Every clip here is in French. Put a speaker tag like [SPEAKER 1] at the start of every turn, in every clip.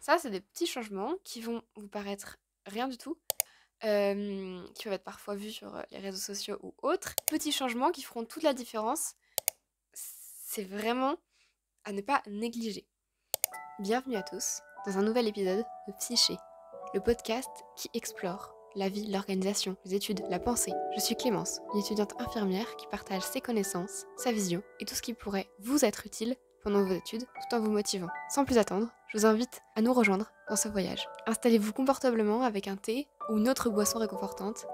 [SPEAKER 1] Ça, c'est des petits changements qui vont vous paraître rien du tout, qui peuvent être parfois vus sur les réseaux sociaux ou autres. Petits changements qui feront toute la différence. C'est vraiment à ne pas négliger. Bienvenue à tous dans un nouvel épisode de Psyché, le podcast qui explore la vie, l'organisation, les études, la pensée. Je suis Clémence, une étudiante infirmière qui partage ses connaissances, sa vision et tout ce qui pourrait vous être utile pendant vos études tout en vous motivant. Sans plus attendre, je vous invite à nous rejoindre dans ce voyage. Installez-vous confortablement avec un thé ou une autre boisson réconfortante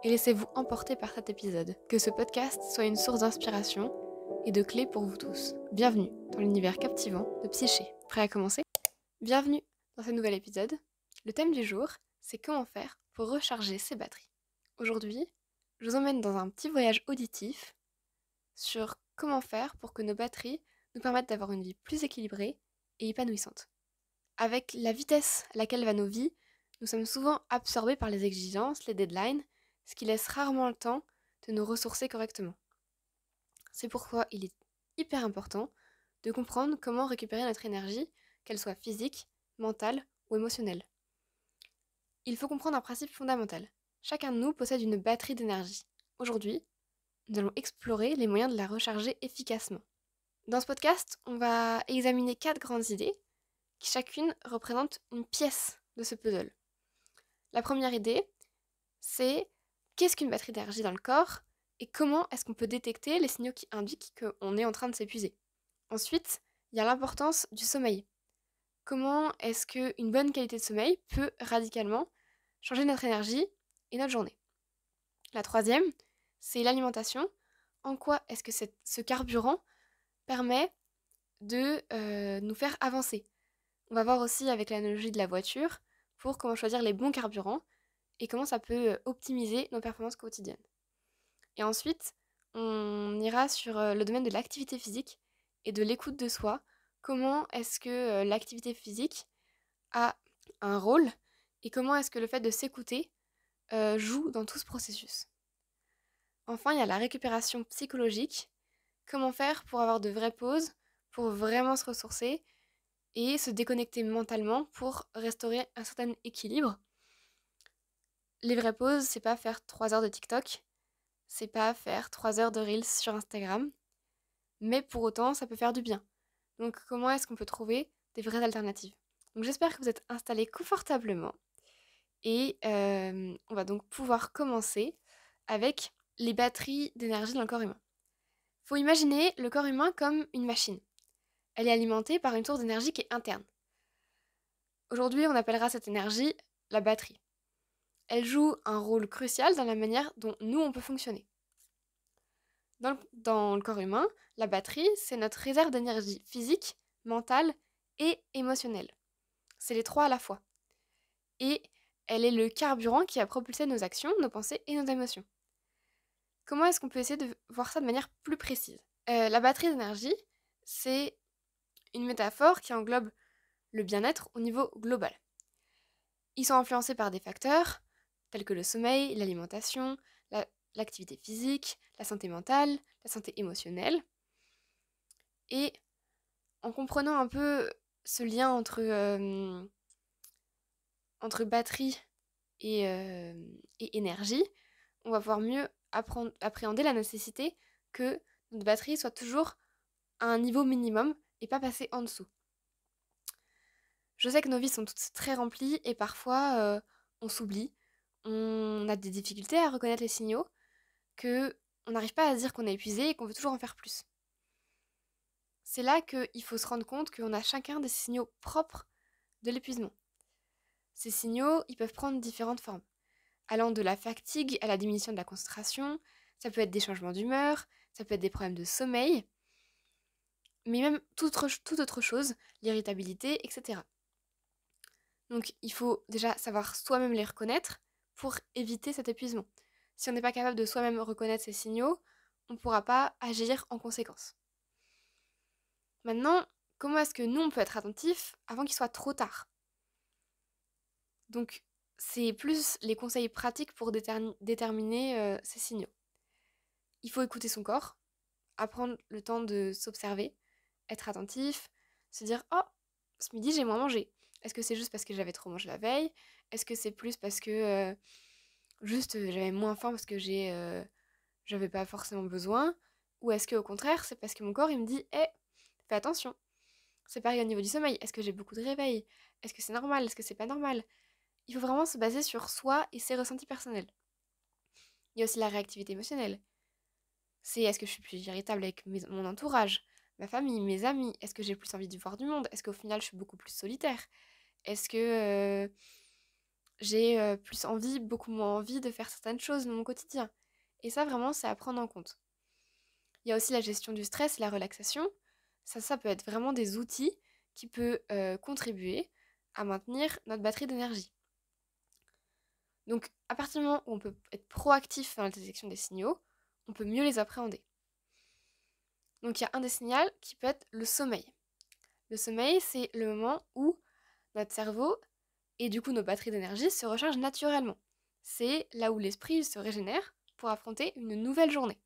[SPEAKER 1] et laissez-vous emporter par cet épisode. Que ce podcast soit une source d'inspiration et de clés pour vous tous. Bienvenue dans l'univers captivant de Psyché. Prêt à commencer ? Bienvenue dans ce nouvel épisode. Le thème du jour, c'est comment faire pour recharger ses batteries. Aujourd'hui, je vous emmène dans un petit voyage auditif sur comment faire pour que nos batteries nous permettent d'avoir une vie plus équilibrée et épanouissante. Avec la vitesse à laquelle va nos vies, nous sommes souvent absorbés par les exigences, les deadlines, ce qui laisse rarement le temps de nous ressourcer correctement. C'est pourquoi il est hyper important de comprendre comment récupérer notre énergie, qu'elle soit physique, mentale ou émotionnelle. Il faut comprendre un principe fondamental. Chacun de nous possède une batterie d'énergie. Aujourd'hui, nous allons explorer les moyens de la recharger efficacement. Dans ce podcast, on va examiner 4 grandes idées qui chacune représente une pièce de ce puzzle. La première idée, c'est qu'est-ce qu'une batterie d'énergie dans le corps et comment est-ce qu'on peut détecter les signaux qui indiquent qu'on est en train de s'épuiser. Ensuite, il y a l'importance du sommeil. Comment est-ce qu'une bonne qualité de sommeil peut radicalement changer notre énergie et notre journée. La troisième, c'est l'alimentation. En quoi est-ce que ce carburant permet de nous faire avancer. On va voir aussi avec l'analogie de la voiture pour comment choisir les bons carburants et comment ça peut optimiser nos performances quotidiennes. Et ensuite, on ira sur le domaine de l'activité physique et de l'écoute de soi. Comment est-ce que l'activité physique a un rôle et comment est-ce que le fait de s'écouter joue dans tout ce processus. Enfin, il y a la récupération psychologique. Comment faire pour avoir de vraies pauses, pour vraiment se ressourcer et se déconnecter mentalement pour restaurer un certain équilibre. Les vraies pauses, c'est pas faire 3 heures de TikTok, c'est pas faire 3 heures de Reels sur Instagram, mais pour autant, ça peut faire du bien. Donc, comment est-ce qu'on peut trouver des vraies alternatives ? Donc, j'espère que vous êtes installés confortablement et on va donc pouvoir commencer avec les batteries d'énergie dans le corps humain. Faut imaginer le corps humain comme une machine. Elle est alimentée par une source d'énergie qui est interne. Aujourd'hui, on appellera cette énergie la batterie. Elle joue un rôle crucial dans la manière dont nous, on peut fonctionner. Dans le corps humain, la batterie, c'est notre réserve d'énergie physique, mentale et émotionnelle. C'est les trois à la fois. Et elle est le carburant qui a propulsé nos actions, nos pensées et nos émotions. Comment est-ce qu'on peut essayer de voir ça de manière plus précise ? La batterie d'énergie, c'est une métaphore qui englobe le bien-être au niveau global. Ils sont influencés par des facteurs tels que le sommeil, l'alimentation, l'activité physique, la santé mentale, la santé émotionnelle. Et en comprenant un peu ce lien entre batterie et énergie, on va pouvoir mieux appréhender la nécessité que notre batterie soit toujours à un niveau minimum et pas passer en dessous. Je sais que nos vies sont toutes très remplies et parfois on s'oublie, on a des difficultés à reconnaître les signaux, qu'on n'arrive pas à se dire qu'on est épuisé et qu'on veut toujours en faire plus. C'est là qu'il faut se rendre compte qu'on a chacun des signaux propres de l'épuisement. Ces signaux, ils peuvent prendre différentes formes, allant de la fatigue à la diminution de la concentration, ça peut être des changements d'humeur, ça peut être des problèmes de sommeil, mais même toute autre chose, l'irritabilité, etc. Donc il faut déjà savoir soi-même les reconnaître pour éviter cet épuisement. Si on n'est pas capable de soi-même reconnaître ces signaux, on ne pourra pas agir en conséquence. Maintenant, comment est-ce que nous, on peut être attentif avant qu'il soit trop tard ? Donc, c'est plus les conseils pratiques pour déterminer ces signaux. Il faut écouter son corps, apprendre le temps de s'observer, être attentif, se dire « Oh, ce midi, j'ai moins mangé. Est-ce que c'est juste parce que j'avais trop mangé la veille? Est-ce que c'est plus parce que j'avais moins faim parce que j'avais pas forcément besoin? Ou est-ce que au contraire, c'est parce que mon corps il me dit hé, fais attention. C'est pareil au niveau du sommeil. Est-ce que j'ai beaucoup de réveils? Est-ce que c'est normal? Est-ce que c'est pas normal? Il faut vraiment se baser sur soi et ses ressentis personnels. Il y a aussi la réactivité émotionnelle. C'est est-ce que je suis plus irritable avec mon entourage, ma famille, mes amis? Est-ce que j'ai plus envie de voir du monde? Est-ce qu'au final je suis beaucoup plus solitaire? Est-ce que j'ai plus envie, beaucoup moins envie de faire certaines choses dans mon quotidien? Et ça vraiment c'est à prendre en compte. Il y a aussi la gestion du stress et la relaxation. Ça peut être vraiment des outils qui peuvent contribuer à maintenir notre batterie d'énergie. Donc, à partir du moment où on peut être proactif dans la détection des signaux, on peut mieux les appréhender. Donc, il y a un des signaux qui peut être le sommeil. Le sommeil, c'est le moment où notre cerveau et du coup nos batteries d'énergie se rechargent naturellement. C'est là où l'esprit se régénère pour affronter une nouvelle journée.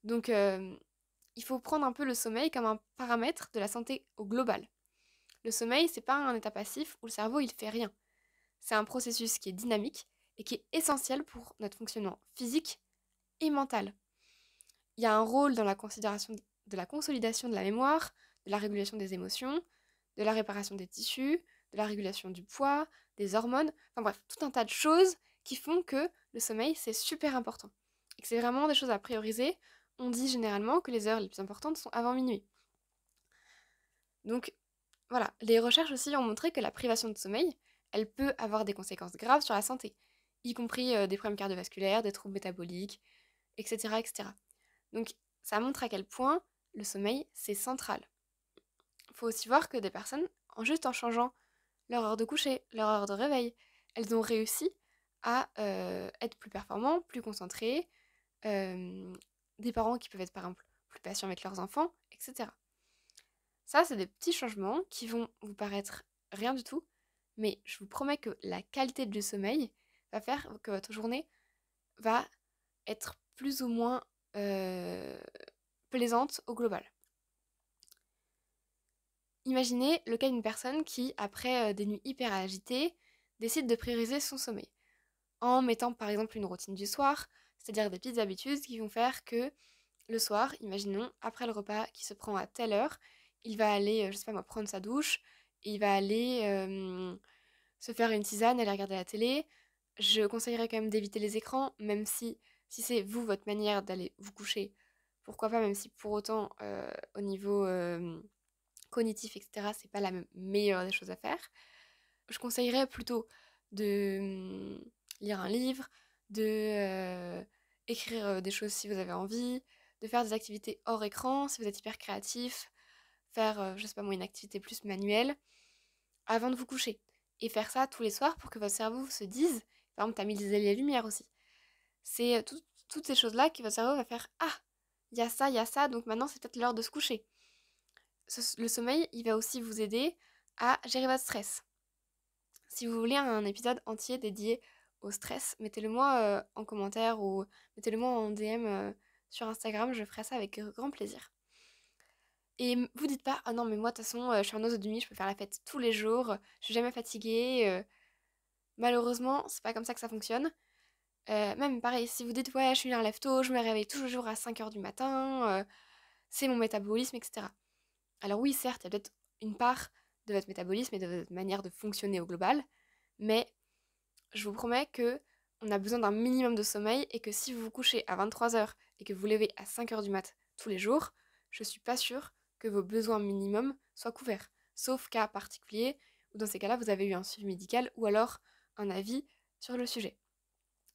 [SPEAKER 1] Donc, il faut prendre un peu le sommeil comme un paramètre de la santé au global. Le sommeil, c'est pas un état passif où le cerveau il fait rien. C'est un processus qui est dynamique et qui est essentiel pour notre fonctionnement physique et mental. Il y a un rôle dans la considération de la consolidation de la mémoire, de la régulation des émotions, de la réparation des tissus, de la régulation du poids, des hormones, enfin bref, tout un tas de choses qui font que le sommeil c'est super important et que c'est vraiment des choses à prioriser. On dit généralement que les heures les plus importantes sont avant minuit. Donc voilà, les recherches aussi ont montré que la privation de sommeil, elle peut avoir des conséquences graves sur la santé, y compris des problèmes cardiovasculaires, des troubles métaboliques, etc., etc. Donc ça montre à quel point le sommeil, c'est central. Il faut aussi voir que des personnes, juste en changeant leur heure de coucher, leur heure de réveil, elles ont réussi à être plus performants, plus concentrés, des parents qui peuvent être par exemple plus patients avec leurs enfants, etc. Ça, c'est des petits changements qui vont vous paraître rien du tout, mais je vous promets que la qualité du sommeil va faire que votre journée va être plus ou moins euh, plaisante au global. Imaginez le cas d'une personne qui, après des nuits hyper agitées, décide de prioriser son sommeil en mettant par exemple une routine du soir, c'est-à-dire des petites habitudes qui vont faire que le soir, imaginons, après le repas qui se prend à telle heure, il va aller, je sais pas moi, prendre sa douche, et il va aller se faire une tisane, aller regarder la télé. Je conseillerais quand même d'éviter les écrans, même si c'est vous, votre manière d'aller vous coucher, pourquoi pas, même si pour autant, au niveau cognitif, etc., c'est pas la meilleure des choses à faire. Je conseillerais plutôt de lire un livre, de écrire des choses si vous avez envie, de faire des activités hors écran si vous êtes hyper créatif, faire, je sais pas moi, une activité plus manuelle avant de vous coucher. Et faire ça tous les soirs pour que votre cerveau se dise, par exemple, tamiser les lumières aussi. C'est toutes ces choses-là que votre cerveau va faire, ah, il y a ça, donc maintenant c'est peut-être l'heure de se coucher. Le sommeil, il va aussi vous aider à gérer votre stress. Si vous voulez un épisode entier dédié au stress, mettez-le moi en commentaire ou mettez-le moi en DM sur Instagram, je ferai ça avec grand plaisir. Et vous dites pas, ah non mais moi de toute façon je suis un oiseau de nuit, je peux faire la fête tous les jours, je suis jamais fatiguée. Malheureusement, c'est pas comme ça que ça fonctionne. Même pareil, si vous dites ouais je suis un lève tôt, je me réveille toujours à 5h du matin, c'est mon métabolisme, etc. Alors oui certes, il y a peut-être une part de votre métabolisme et de votre manière de fonctionner au global, mais je vous promets que on a besoin d'un minimum de sommeil et que si vous vous couchez à 23h et que vous vous levez à 5h du mat tous les jours, je suis pas sûre que vos besoins minimums soient couverts. Sauf cas particulier où dans ces cas-là, vous avez eu un suivi médical ou alors un avis sur le sujet.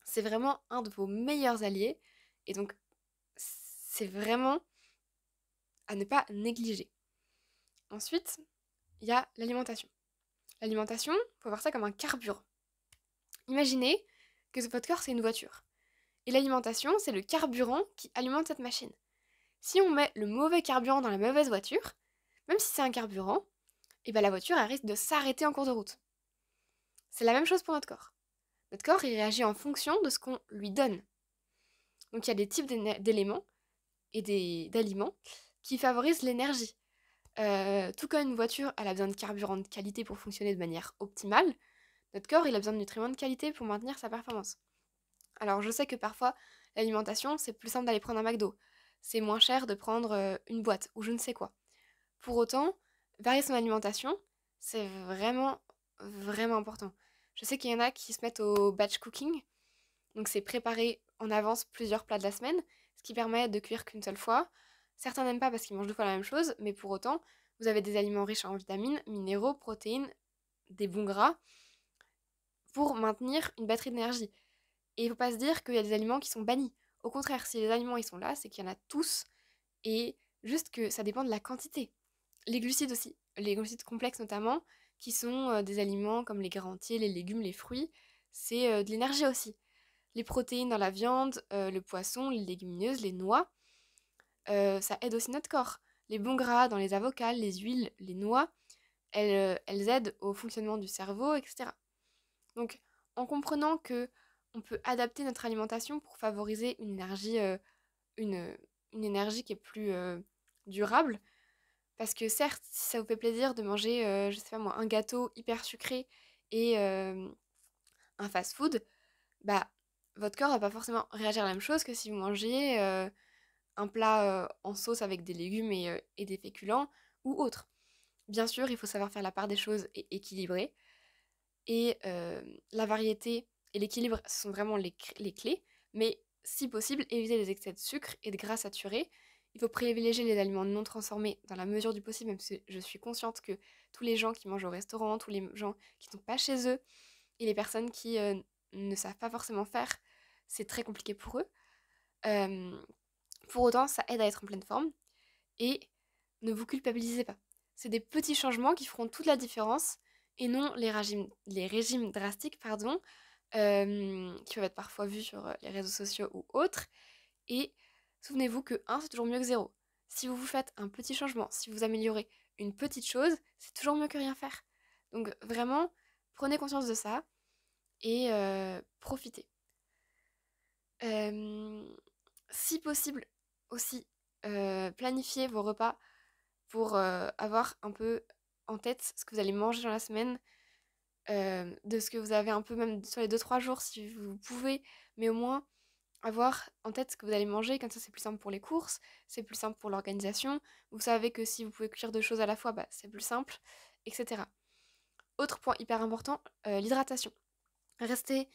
[SPEAKER 1] C'est vraiment un de vos meilleurs alliés et donc c'est vraiment à ne pas négliger. Ensuite, il y a l'alimentation. L'alimentation, il faut voir ça comme un carburant. Imaginez que votre corps, c'est une voiture. Et l'alimentation, c'est le carburant qui alimente cette machine. Si on met le mauvais carburant dans la mauvaise voiture, même si c'est un carburant, et ben la voiture elle risque de s'arrêter en cours de route. C'est la même chose pour notre corps. Notre corps, il réagit en fonction de ce qu'on lui donne. Donc il y a des types d'éléments et d'aliments qui favorisent l'énergie. Tout comme une voiture, elle a besoin de carburant de qualité pour fonctionner de manière optimale, notre corps, il a besoin de nutriments de qualité pour maintenir sa performance. Alors je sais que parfois, l'alimentation, c'est plus simple d'aller prendre un McDo. C'est moins cher de prendre une boîte ou je ne sais quoi. Pour autant, varier son alimentation, c'est vraiment, vraiment important. Je sais qu'il y en a qui se mettent au batch cooking, donc c'est préparer en avance plusieurs plats de la semaine, ce qui permet de cuire qu'une seule fois. Certains n'aiment pas parce qu'ils mangent deux fois la même chose, mais pour autant, vous avez des aliments riches en vitamines, minéraux, protéines, des bons gras pour maintenir une batterie d'énergie. Et il faut pas se dire qu'il y a des aliments qui sont bannis. Au contraire, si les aliments ils sont là, c'est qu'il y en a tous et juste que ça dépend de la quantité. Les glucides aussi, les glucides complexes notamment, qui sont des aliments comme les grains entiers, les légumes, les fruits, c'est de l'énergie aussi. Les protéines dans la viande, le poisson, les légumineuses, les noix, ça aide aussi notre corps. Les bons gras dans les avocats, les huiles, les noix, elles aident au fonctionnement du cerveau, etc. Donc, en comprenant que on peut adapter notre alimentation pour favoriser une, une énergie qui est plus durable, parce que certes, si ça vous fait plaisir de manger, je sais pas moi, un gâteau hyper sucré et un fast-food, bah votre corps va pas forcément réagir à la même chose que si vous mangez un plat en sauce avec des légumes et des féculents ou autre. Bien sûr, il faut savoir faire la part des choses et équilibrer. Et la variété et l'équilibre sont vraiment les clés. Mais si possible, éviter les excès de sucre et de gras saturés. Il faut privilégier les aliments non transformés dans la mesure du possible, même si je suis consciente que tous les gens qui mangent au restaurant, tous les gens qui ne sont pas chez eux, et les personnes qui ne savent pas forcément faire, c'est très compliqué pour eux. Euh, pour autant, ça aide à être en pleine forme. Et ne vous culpabilisez pas. C'est des petits changements qui feront toute la différence et non les régimes drastiques, pardon, qui peuvent être parfois vus sur les réseaux sociaux ou autres. Et souvenez-vous que 1, c'est toujours mieux que 0. Si vous vous faites un petit changement, si vous améliorez une petite chose, c'est toujours mieux que rien faire. Donc vraiment, prenez conscience de ça et profitez. Euh, Si possible aussi, planifiez vos repas pour avoir un peu en tête ce que vous allez manger dans la semaine, de ce que vous avez un peu même sur les 2 3 jours si vous pouvez, mais au moins avoir en tête ce que vous allez manger, comme ça c'est plus simple pour les courses, c'est plus simple pour l'organisation, vous savez que si vous pouvez cuire 2 choses à la fois, bah, c'est plus simple, etc. Autre point hyper important, l'hydratation. Restez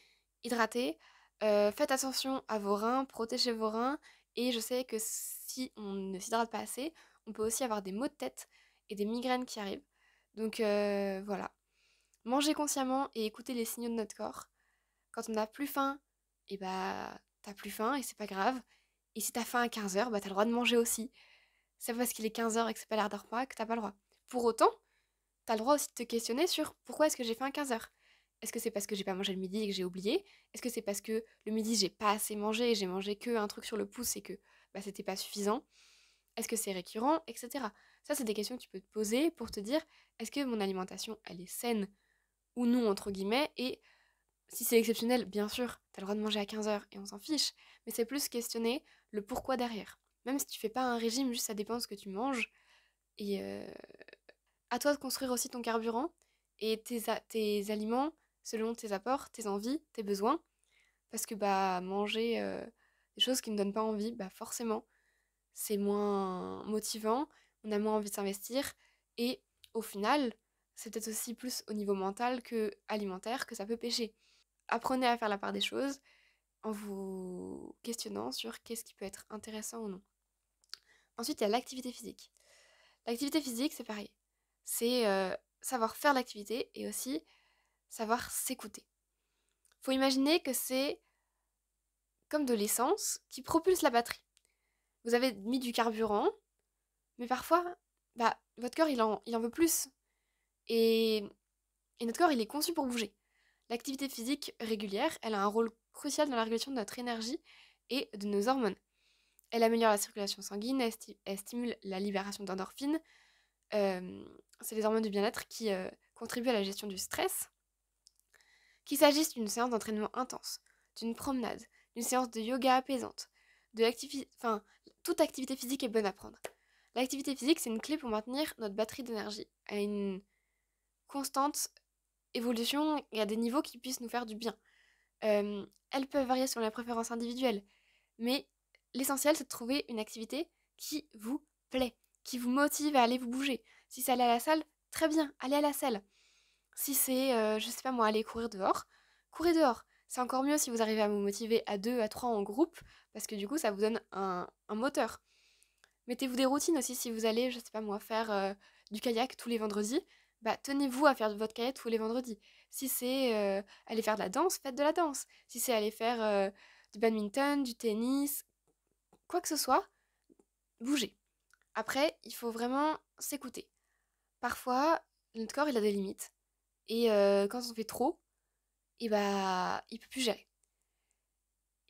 [SPEAKER 1] hydraté, faites attention à vos reins, protégez vos reins, et je sais que si on ne s'hydrate pas assez, on peut aussi avoir des maux de tête et des migraines qui arrivent. Donc voilà. Mangez consciemment et écoutez les signaux de notre corps. Quand on n'a plus faim, et bah t'as plus faim et c'est pas grave. Et si t'as faim à 15 h, bah t'as le droit de manger aussi. C'est pas parce qu'il est 15 h et que c'est pas l'heure de repas que t'as pas le droit. Pour autant, t'as le droit aussi de te questionner sur pourquoi est-ce que j'ai faim à 15 h. Est-ce que c'est parce que j'ai pas mangé le midi et que j'ai oublié? Est-ce que c'est parce que le midi j'ai pas assez mangé et j'ai mangé que un truc sur le pouce et que bah, c'était pas suffisant? Est-ce que c'est récurrent? Etc. Ça, c'est des questions que tu peux te poser pour te dire est-ce que mon alimentation elle est saine ou non, entre guillemets, et si c'est exceptionnel, bien sûr, t'as le droit de manger à 15 h et on s'en fiche, mais c'est plus questionner le pourquoi derrière. Même si tu fais pas un régime, juste ça dépend de ce que tu manges, et à toi de construire aussi ton carburant et tes aliments selon tes apports, tes envies, tes besoins. Parce que bah manger des choses qui ne donnent pas envie, bah forcément, c'est moins motivant, on a moins envie de s'investir. Et au final, c'est peut-être aussi plus au niveau mental que alimentaire que ça peut pêcher. Apprenez à faire la part des choses en vous questionnant sur qu'est-ce qui peut être intéressant ou non. Ensuite, il y a l'activité physique. L'activité physique, c'est pareil. C'est savoir faire l'activité et aussi savoir s'écouter. Faut imaginer que c'est comme de l'essence qui propulse la batterie. Vous avez mis du carburant, mais parfois, bah, votre corps, il en veut plus. Et, et notre corps, il est conçu pour bouger. L'activité physique régulière, elle a un rôle crucial dans la régulation de notre énergie et de nos hormones. Elle améliore la circulation sanguine, elle stimule la libération d'endorphines. C'est les hormones du bien-être qui contribuent à la gestion du stress. Qu'il s'agisse d'une séance d'entraînement intense, d'une promenade, d'une séance de yoga apaisante, enfin, toute activité physique est bonne à prendre. L'activité physique, c'est une clé pour maintenir notre batterie d'énergie à une constante évolution et à des niveaux qui puissent nous faire du bien. Elles peuvent varier selon les préférences individuelles, mais l'essentiel, c'est de trouver une activité qui vous plaît, qui vous motive à aller vous bouger. Si c'est aller à la salle, très bien, allez à la salle. Si c'est, je sais pas moi, aller courir dehors, courez dehors. C'est encore mieux si vous arrivez à vous motiver à 2, à 3 en groupe, parce que du coup, ça vous donne un moteur. Mettez-vous des routines aussi si vous allez, je sais pas moi, faire du kayak tous les vendredis. Bah, tenez-vous à faire votre kayak tous les vendredis. Si c'est aller faire de la danse, faites de la danse. Si c'est aller faire du badminton, du tennis, quoi que ce soit, bougez. Après, il faut vraiment s'écouter. Parfois, notre corps, il a des limites. Et quand on fait trop, et bah, il peut plus gérer.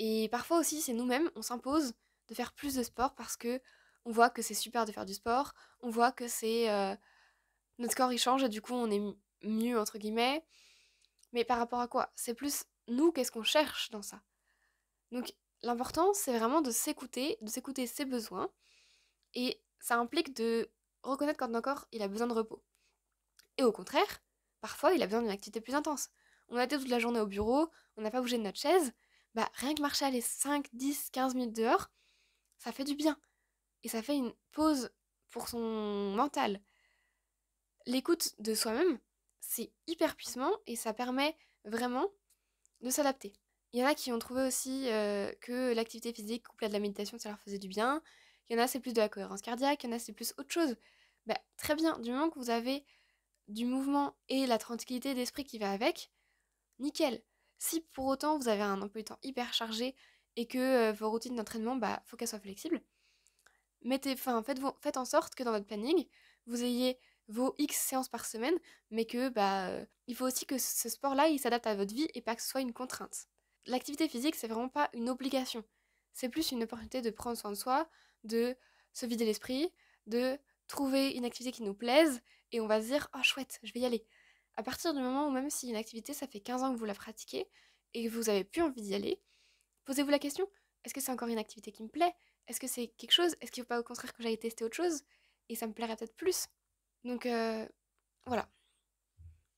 [SPEAKER 1] Et parfois aussi, c'est nous-mêmes, on s'impose de faire plus de sport parce que on voit que c'est super de faire du sport, on voit que c'est notre corps il change et du coup on est mieux entre guillemets. Mais par rapport à quoi? C'est plus nous, qu'est-ce qu'on cherche dans ça? Donc l'important, c'est vraiment de s'écouter ses besoins et ça implique de reconnaître quand notre corps il a besoin de repos. Et au contraire, parfois il a besoin d'une activité plus intense. On a été toute la journée au bureau, on n'a pas bougé de notre chaise, bah rien que marcher les 5, 10, 15 minutes dehors, ça fait du bien. Et ça fait une pause pour son mental. L'écoute de soi-même, c'est hyper puissant et ça permet vraiment de s'adapter. Il y en a qui ont trouvé aussi que l'activité physique couplée à de la méditation, ça leur faisait du bien. Il y en a, c'est plus de la cohérence cardiaque, il y en a, c'est plus autre chose. Bah, très bien, du moment que vous avez du mouvement et la tranquillité d'esprit qui va avec, nickel. Si pour autant vous avez un emploi du temps hyper chargé et que vos routines d'entraînement, bah, faut qu'elles soient flexibles, faites en sorte que dans votre planning, vous ayez vos X séances par semaine, mais que il faut aussi que ce sport-là, il s'adapte à votre vie et pas que ce soit une contrainte. L'activité physique, c'est vraiment pas une obligation. C'est plus une opportunité de prendre soin de soi, de se vider l'esprit, de trouver une activité qui nous plaise, et on va se dire, oh chouette, je vais y aller. À partir du moment où même si une activité, ça fait 15 ans que vous la pratiquez, et que vous avez plus envie d'y aller, posez-vous la question, est-ce que c'est encore une activité qui me plaît? Est-ce que c'est quelque chose? Est-ce qu'il ne faut pas au contraire que j'aille tester autre chose? Et ça me plairait peut-être plus. Donc voilà.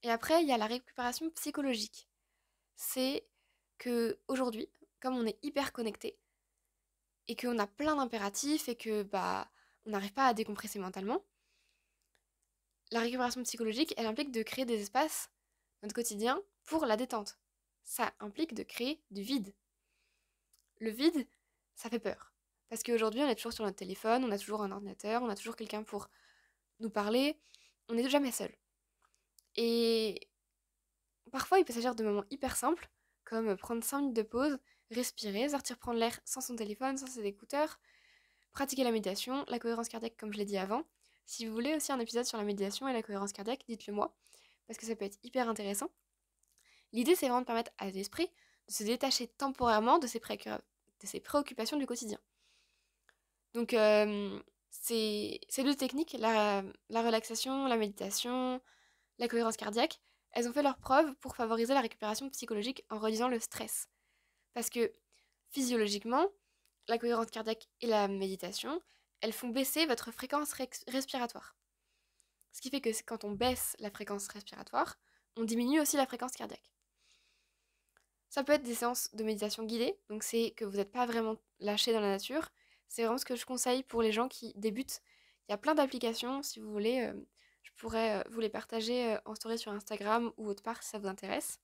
[SPEAKER 1] Et après, il y a la récupération psychologique. C'est que aujourd'hui, comme on est hyper connecté et qu'on a plein d'impératifs et que on n'arrive pas à décompresser mentalement, la récupération psychologique, elle implique de créer des espaces dans notre quotidien pour la détente. Ça implique de créer du vide. Le vide, ça fait peur. Parce qu'aujourd'hui, on est toujours sur notre téléphone, on a toujours un ordinateur, on a toujours quelqu'un pour nous parler, on n'est jamais seul. Et parfois, il peut s'agir de moments hyper simples, comme prendre 5 minutes de pause, respirer, sortir prendre l'air sans son téléphone, sans ses écouteurs, pratiquer la méditation, la cohérence cardiaque, comme je l'ai dit avant. Si vous voulez aussi un épisode sur la méditation et la cohérence cardiaque, dites-le moi, parce que ça peut être hyper intéressant. L'idée, c'est vraiment de permettre à l'esprit de se détacher temporairement de ses préoccupations du quotidien. Donc, ces deux techniques, la relaxation, la méditation, la cohérence cardiaque, elles ont fait leurs preuves pour favoriser la récupération psychologique en réduisant le stress. Parce que physiologiquement, la cohérence cardiaque et la méditation, elles font baisser votre fréquence respiratoire. Ce qui fait que quand on baisse la fréquence respiratoire, on diminue aussi la fréquence cardiaque. Ça peut être des séances de méditation guidée, donc c'est que vous n'êtes pas vraiment lâché dans la nature. C'est vraiment ce que je conseille pour les gens qui débutent. Il y a plein d'applications, si vous voulez, je pourrais vous les partager en story sur Instagram ou autre part si ça vous intéresse.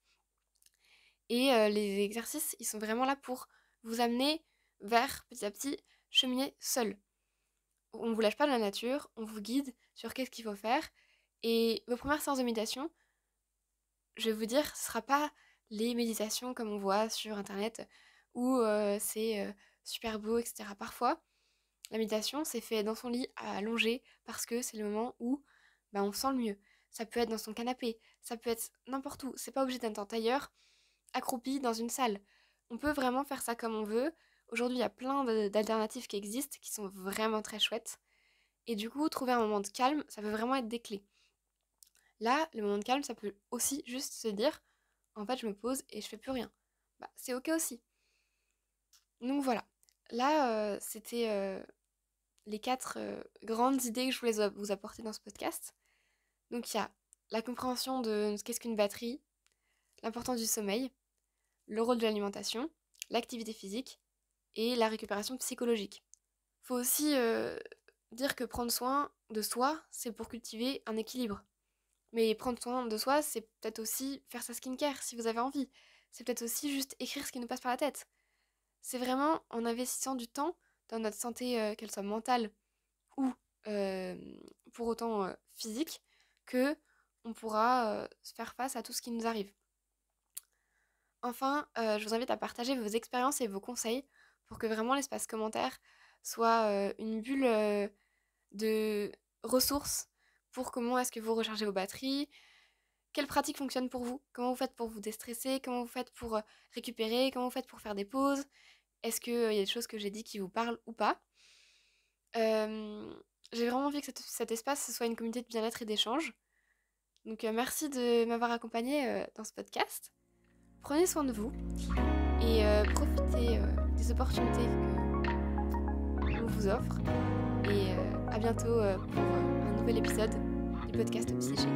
[SPEAKER 1] Et les exercices, ils sont vraiment là pour vous amener vers, petit à petit, cheminer seul. On ne vous lâche pas dans la nature, on vous guide sur qu'est-ce qu'il faut faire. Et vos premières séances de méditation, je vais vous dire, ce ne sera pas les méditations comme on voit sur internet où c'est super beau, etc. Parfois, la méditation, c'est fait dans son lit allongé parce que c'est le moment où on se sent le mieux. Ça peut être dans son canapé, ça peut être n'importe où. C'est pas obligé d'être en tailleur, accroupi dans une salle. On peut vraiment faire ça comme on veut. Aujourd'hui, il y a plein d'alternatives qui existent qui sont vraiment très chouettes. Et du coup, trouver un moment de calme, ça peut vraiment être des clés. Là, le moment de calme, ça peut aussi juste se dire en fait, je me pose et je fais plus rien. C'est ok aussi. Donc voilà. Là, c'était les 4 grandes idées que je voulais vous apporter dans ce podcast. Donc il y a la compréhension de ce qu'est-ce qu'une batterie, l'importance du sommeil, le rôle de l'alimentation, l'activité physique et la récupération psychologique. Faut aussi dire que prendre soin de soi, c'est pour cultiver un équilibre. Mais prendre soin de soi, c'est peut-être aussi faire sa skincare si vous avez envie. C'est peut-être aussi juste écrire ce qui nous passe par la tête. C'est vraiment en investissant du temps dans notre santé, qu'elle soit mentale ou euh, pour autant physique, que on pourra se faire face à tout ce qui nous arrive. Enfin, je vous invite à partager vos expériences et vos conseils pour que vraiment l'espace commentaire soit une bulle de ressources pour comment est-ce que vous rechargez vos batteries, quelles pratiques fonctionnent pour vous, comment vous faites pour vous déstresser, comment vous faites pour récupérer, comment vous faites pour faire des pauses, est-ce qu'il y a des choses que j'ai dit qui vous parlent ou pas. J'ai vraiment envie que cet espace ce soit une communauté de bien-être et d'échange. Donc merci de m'avoir accompagnée dans ce podcast. Prenez soin de vous et profitez des opportunités qu'on vous offre. Et à bientôt pour un nouvel épisode du podcast Psyché.